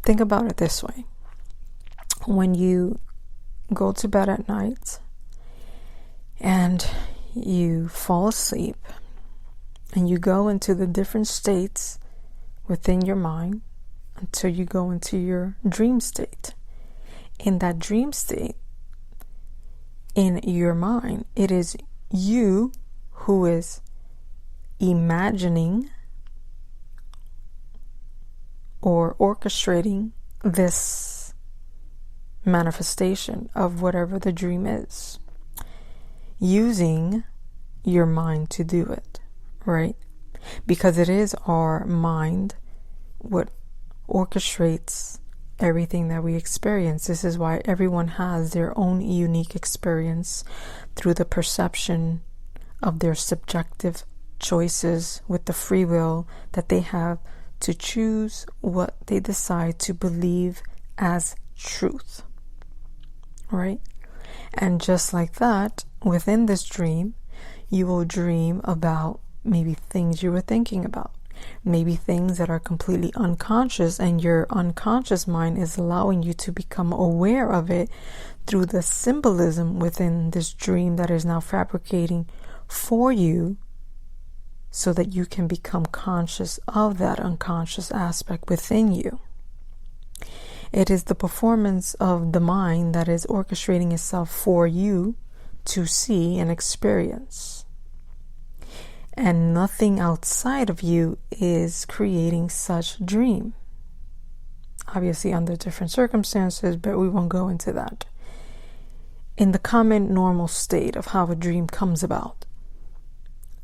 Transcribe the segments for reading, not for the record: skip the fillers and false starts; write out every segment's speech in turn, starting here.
Think about it this way. When you go to bed at night and you fall asleep and you go into the different states within your mind until you go into your dream state. In that dream state, in your mind, it is you who is imagining or orchestrating this manifestation of whatever the dream is, using your mind to do it, right? Because it is our mind what orchestrates everything that we experience. This is why everyone has their own unique experience through the perception of their subjective choices with the free will that they have to choose what they decide to believe as truth, right? And just like that, within this dream, you will dream about maybe things you were thinking about, maybe things that are completely unconscious, and your unconscious mind is allowing you to become aware of it through the symbolism within this dream that is now fabricating for you, so that you can become conscious of that unconscious aspect within you. It is the performance of the mind that is orchestrating itself for you to see and experience. And nothing outside of you is creating such dream. Obviously under different circumstances, but we won't go into that. In the common normal state of how a dream comes about,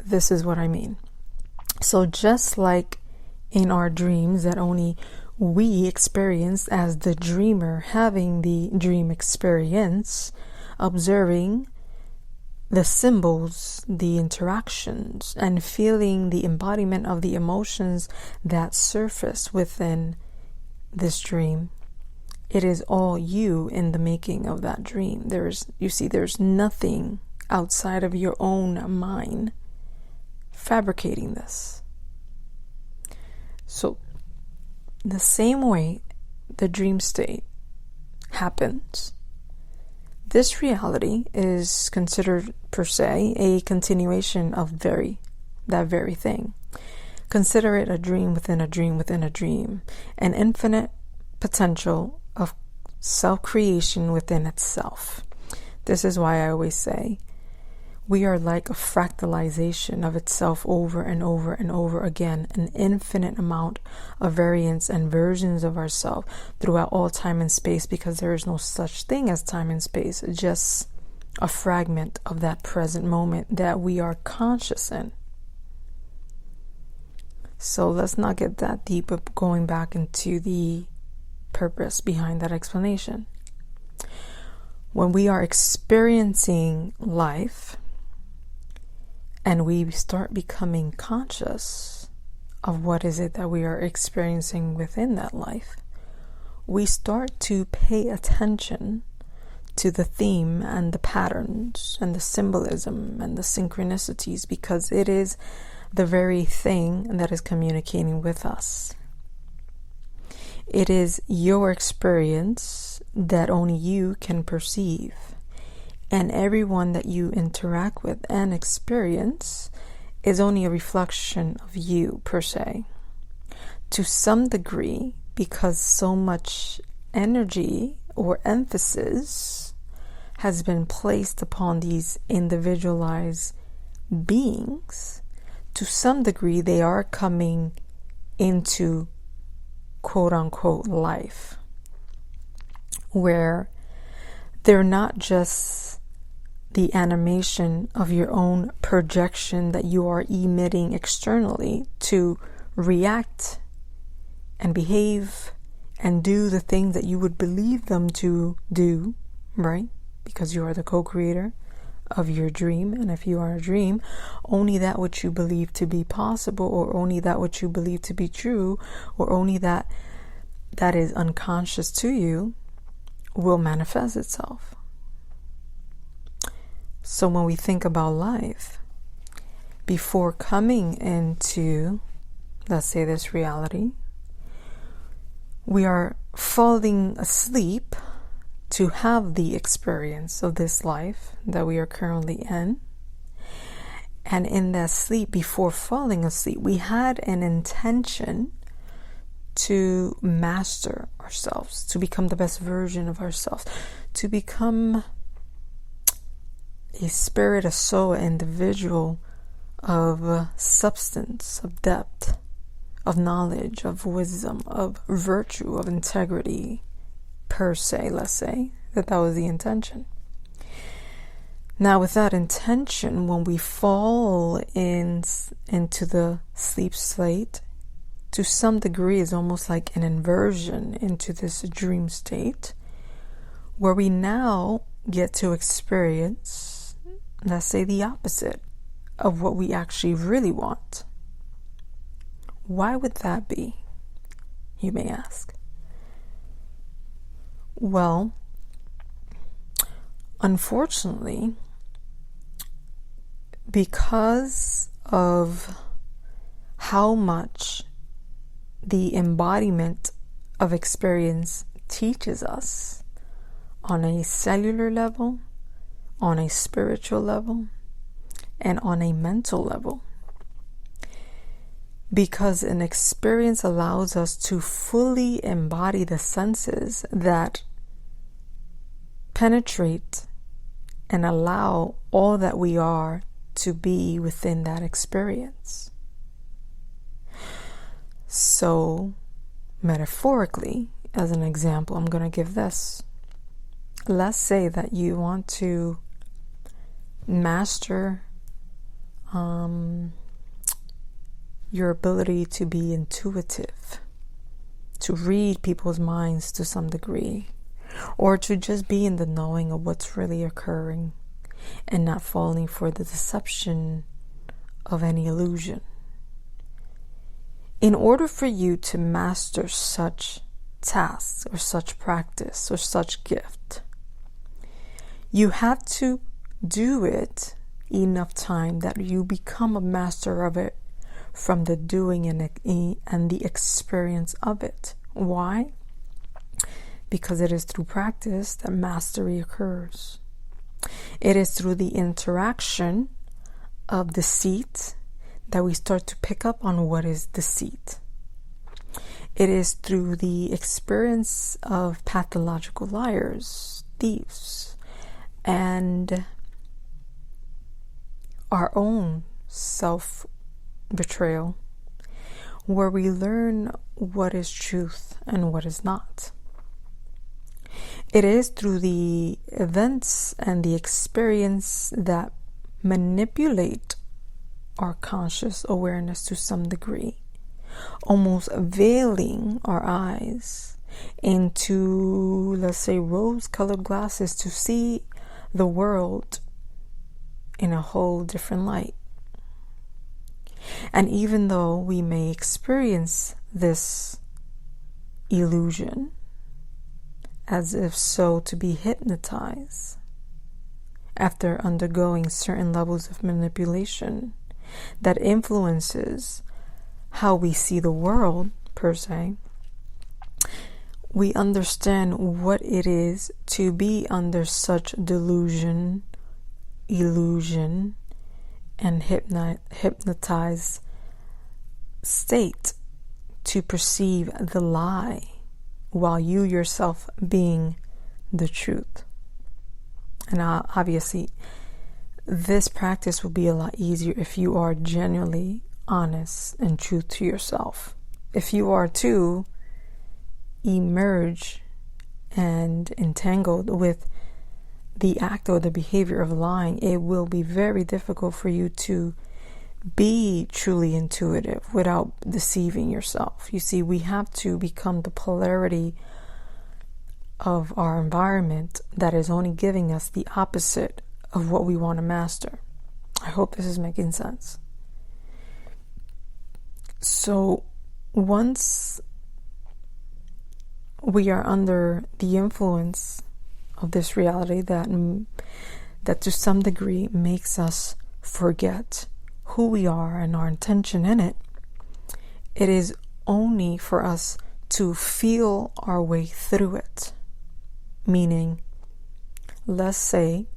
this is what I mean. So just like in our dreams that only we experience as the dreamer, having the dream experience, observing the symbols, the interactions, and feeling the embodiment of the emotions that surface within this dream, it is all you in the making of that dream. There's nothing outside of your own mind fabricating this. So the same way the dream state happens, this reality is considered per se a continuation of that very thing. Consider it a dream within a dream within a dream, an infinite potential of self-creation within itself. This is why I always say we are like a fractalization of itself over and over and over again, an infinite amount of variants and versions of ourselves throughout all time and space, because there is no such thing as time and space, just a fragment of that present moment that we are conscious in. So let's not get that deep, but going back into the purpose behind that explanation. When we are experiencing life, and we start becoming conscious of what is it that we are experiencing within that life, we start to pay attention to the theme and the patterns and the symbolism and the synchronicities, because it is the very thing that is communicating with us. It is your experience that only you can perceive. And everyone that you interact with and experience is only a reflection of you, per se. To some degree, because so much energy or emphasis has been placed upon these individualized beings, to some degree they are coming into quote-unquote life, where they're not just the animation of your own projection that you are emitting externally to react and behave and do the things that you would believe them to do, right? Because you are the co-creator of your dream. And if you are a dream, only that which you believe to be possible, or only that which you believe to be true, or only that is unconscious to you, will manifest itself. So when we think about life, before coming into, let's say, this reality, we are falling asleep to have the experience of this life that we are currently in. And in that sleep, before falling asleep, we had an intention to master ourselves, to become the best version of ourselves, to become a spirit, a soul, an individual of substance, of depth, of knowledge, of wisdom, of virtue, of integrity, per se. Let's say that was the intention. Now, with that intention, when we fall into the sleep state, to some degree is almost like an inversion into this dream state, where we now get to experience, let's say, the opposite of what we actually really want. Why would that be, you may ask? Well, unfortunately, because of how much the embodiment of experience teaches us on a cellular level, on a spiritual level, and on a mental level, because an experience allows us to fully embody the senses that penetrate and allow all that we are to be within that experience. So, metaphorically, as an example, I'm going to give this. Let's say that you want to master your ability to be intuitive, to read people's minds to some degree, or to just be in the knowing of what's really occurring and not falling for the deception of any illusion. In order for you to master such tasks or such practice or such gift, you have to do it enough time that you become a master of it from the doing and the experience of it. Why? Because it is through practice that mastery occurs. It is through the interaction of deceit that we start to pick up on what is deceit. It is through the experience of pathological liars, thieves, and our own self-betrayal, where we learn what is truth and what is not. It is through the events and the experience that manipulate our conscious awareness to some degree, almost veiling our eyes into, let's say, rose-colored glasses to see the world in a whole different light. And even though we may experience this illusion as if so to be hypnotized after undergoing certain levels of manipulation that influences how we see the world, per se, we understand what it is to be under such delusion, illusion, and hypnotized state to perceive the lie while you yourself being the truth. And obviously, this practice will be a lot easier if you are genuinely honest and true to yourself. If you are to emerge and entangled with the act or the behavior of lying, it will be very difficult for you to be truly intuitive without deceiving yourself. You see, we have to become the polarity of our environment that is only giving us the opposite of what we want to master. I hope this is making sense. So once we are under the influence of this reality that to some degree makes us forget who we are and our intention in it, it is only for us to feel our way through it. Meaning, let's say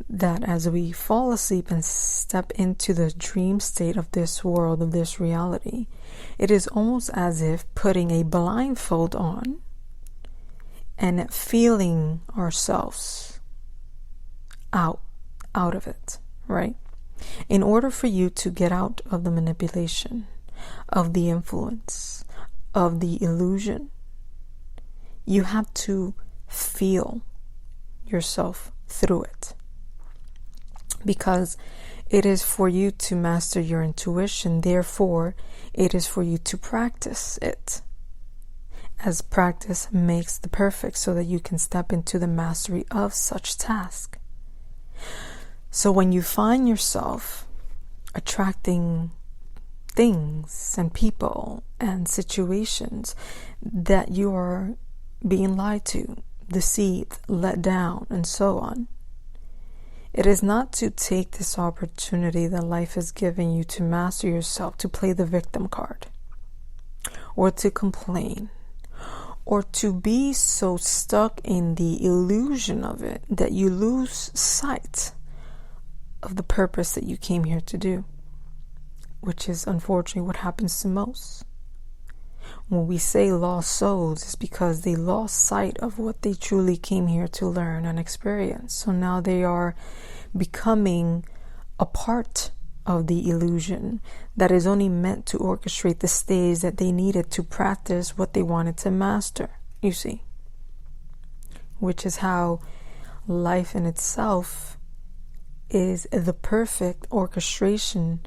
that as we fall asleep and step into the dream state of this world, of this reality, it is almost as if putting a blindfold on and feeling ourselves out of it, right? In order for you to get out of the manipulation, of the influence, of the illusion, you have to feel yourself through it. Because it is for you to master your intuition, therefore, it is for you to practice it. As practice makes the perfect, so that you can step into the mastery of such task. So when you find yourself attracting things and people and situations that you are being lied to, deceived, let down, and so on, it is not to take this opportunity that life is giving you to master yourself, to play the victim card, or to complain, or to be so stuck in the illusion of it that you lose sight of the purpose that you came here to do, which is unfortunately what happens to most. When we say lost souls, it's because they lost sight of what they truly came here to learn and experience. So now they are becoming a part of the illusion that is only meant to orchestrate the stage that they needed to practice what they wanted to master, you see. Which is how life in itself is the perfect orchestration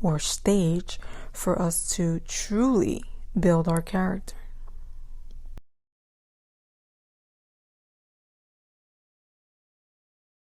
or stage for us to truly build our character.